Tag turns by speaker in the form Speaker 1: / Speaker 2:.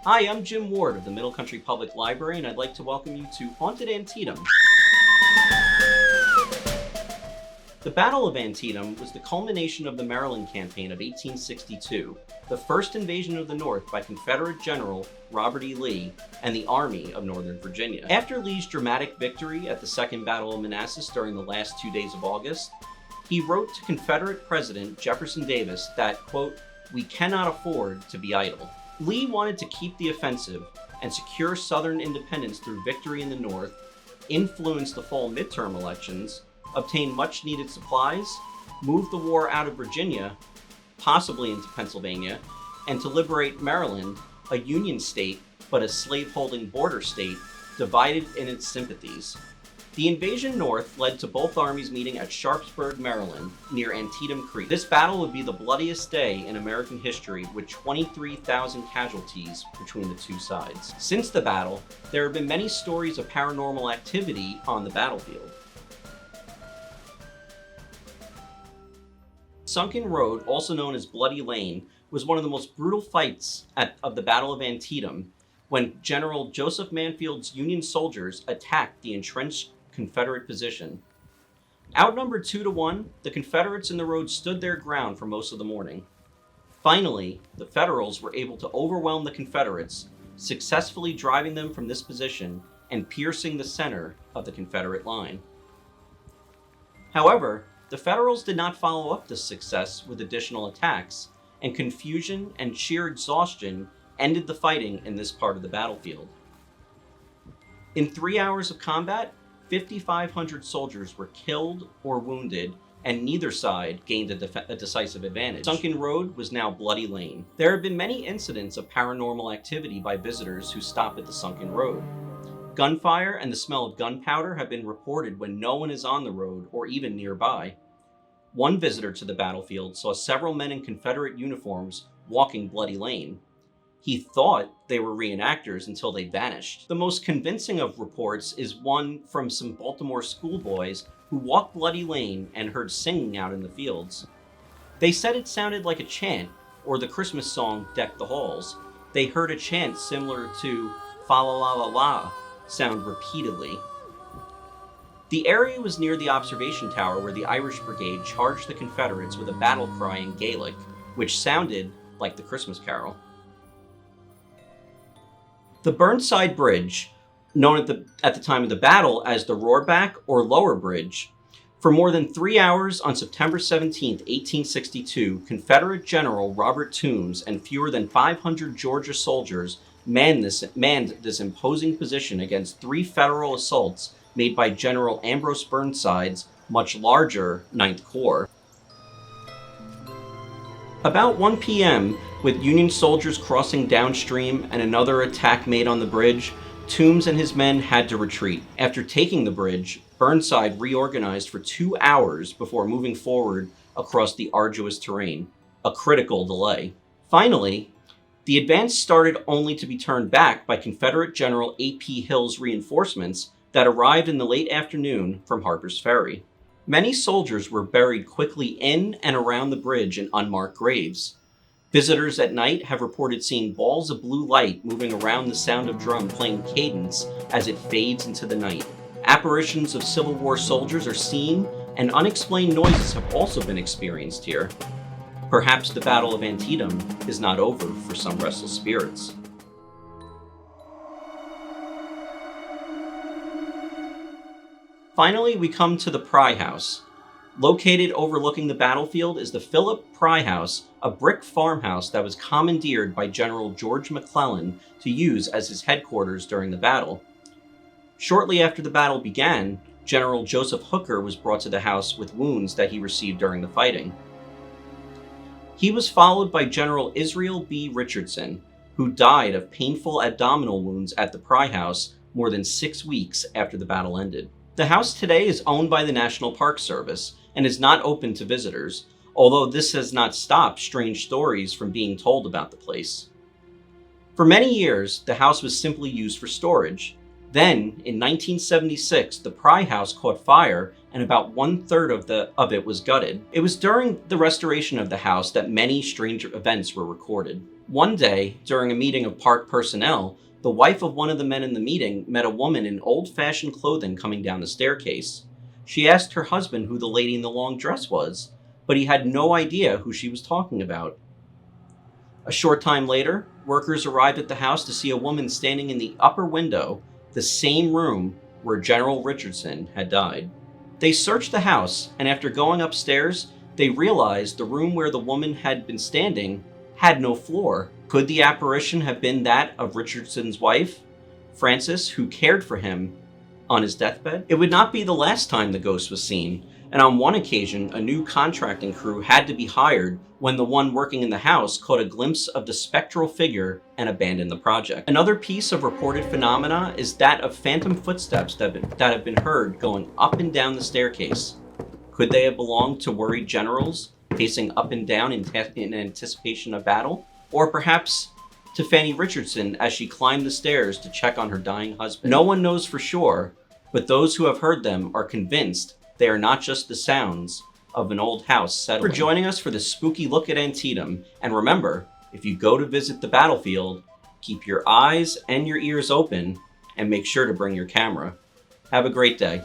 Speaker 1: Hi, I'm Jim Ward of the Middle Country Public Library, and I'd like to welcome you to Haunted Antietam. The Battle of Antietam was the culmination of the Maryland Campaign of 1862, the first invasion of the North by Confederate General Robert E. Lee and the Army of Northern Virginia. After Lee's dramatic victory at the Second Battle of Manassas during the last 2 days of August, he wrote to Confederate President Jefferson Davis that, quote, "We cannot afford to be idle." Lee wanted to keep the offensive and secure Southern independence through victory in the North, influence the fall midterm elections, obtain much-needed supplies, move the war out of Virginia, possibly into Pennsylvania, and to liberate Maryland, a Union state but a slave-holding border state, divided in its sympathies. The invasion north led to both armies meeting at Sharpsburg, Maryland, near Antietam Creek. This battle would be the bloodiest day in American history, with 23,000 casualties between the two sides. Since the battle, there have been many stories of paranormal activity on the battlefield. Sunken Road, also known as Bloody Lane, was one of the most brutal fights of the Battle of Antietam, when General Joseph Manfield's Union soldiers attacked the entrenched Confederate position. Outnumbered 2-1, the Confederates in the road stood their ground for most of the morning. Finally, the Federals were able to overwhelm the Confederates, successfully driving them from this position and piercing the center of the Confederate line. However, the Federals did not follow up this success with additional attacks, and confusion and sheer exhaustion ended the fighting in this part of the battlefield. In 3 hours of combat, 5,500 soldiers were killed or wounded, and neither side gained a decisive advantage. Sunken Road was now Bloody Lane. There have been many incidents of paranormal activity by visitors who stop at the Sunken Road. Gunfire and the smell of gunpowder have been reported when no one is on the road or even nearby. One visitor to the battlefield saw several men in Confederate uniforms walking Bloody Lane. He thought they were reenactors until they vanished. The most convincing of reports is one from some Baltimore schoolboys who walked Bloody Lane and heard singing out in the fields. They said it sounded like a chant, or the Christmas song Deck the Halls. They heard a chant similar to "Fa la la la la" sound repeatedly. The area was near the observation tower where the Irish Brigade charged the Confederates with a battle cry in Gaelic, which sounded like the Christmas carol. The Burnside Bridge, known at the time of the battle as the Roarback or Lower Bridge, for more than 3 hours on September 17, 1862, Confederate General Robert Toombs and fewer than 500 Georgia soldiers manned this imposing position against 3 Federal assaults made by General Ambrose Burnside's much larger 9th Corps. About 1 p.m., with Union soldiers crossing downstream and another attack made on the bridge, Toombs and his men had to retreat. After taking the bridge, Burnside reorganized for 2 hours before moving forward across the arduous terrain, a critical delay. Finally, the advance started only to be turned back by Confederate General A.P. Hill's reinforcements that arrived in the late afternoon from Harper's Ferry. Many soldiers were buried quickly in and around the bridge in unmarked graves. Visitors at night have reported seeing balls of blue light moving around the sound of drum playing cadence as it fades into the night. Apparitions of Civil War soldiers are seen, and unexplained noises have also been experienced here. Perhaps the Battle of Antietam is not over for some restless spirits. Finally, we come to the Pry House. Located overlooking the battlefield is the Philip Pry House, a brick farmhouse that was commandeered by General George McClellan to use as his headquarters during the battle. Shortly after the battle began, General Joseph Hooker was brought to the house with wounds that he received during the fighting. He was followed by General Israel B. Richardson, who died of painful abdominal wounds at the Pry House more than 6 weeks after the battle ended. The house today is owned by the National Park Service and is not open to visitors, although this has not stopped strange stories from being told about the place. For many years, the house was simply used for storage. Then, in 1976, the Pry House caught fire and about 1/3 of it was gutted. It was during the restoration of the house that many strange events were recorded. One day, during a meeting of park personnel, the wife of one of the men in the meeting met a woman in old-fashioned clothing coming down the staircase. She asked her husband who the lady in the long dress was, but he had no idea who she was talking about. A short time later, workers arrived at the house to see a woman standing in the upper window, the same room where General Richardson had died. They searched the house, and after going upstairs, they realized the room where the woman had been standing had no floor. Could the apparition have been that of Richardson's wife, Frances, who cared for him on his deathbed? It would not be the last time the ghost was seen, and on one occasion, a new contracting crew had to be hired when the one working in the house caught a glimpse of the spectral figure and abandoned the project. Another piece of reported phenomena is that of phantom footsteps that have been heard going up and down the staircase. Could they have belonged to worried generals pacing up and down in anticipation of battle? Or perhaps to Fanny Richardson as she climbed the stairs to check on her dying husband? No one knows for sure, but those who have heard them are convinced they are not just the sounds of an old house settling. For joining us for this spooky look at Antietam, and remember, if you go to visit the battlefield, keep your eyes and your ears open and make sure to bring your camera. Have a great day.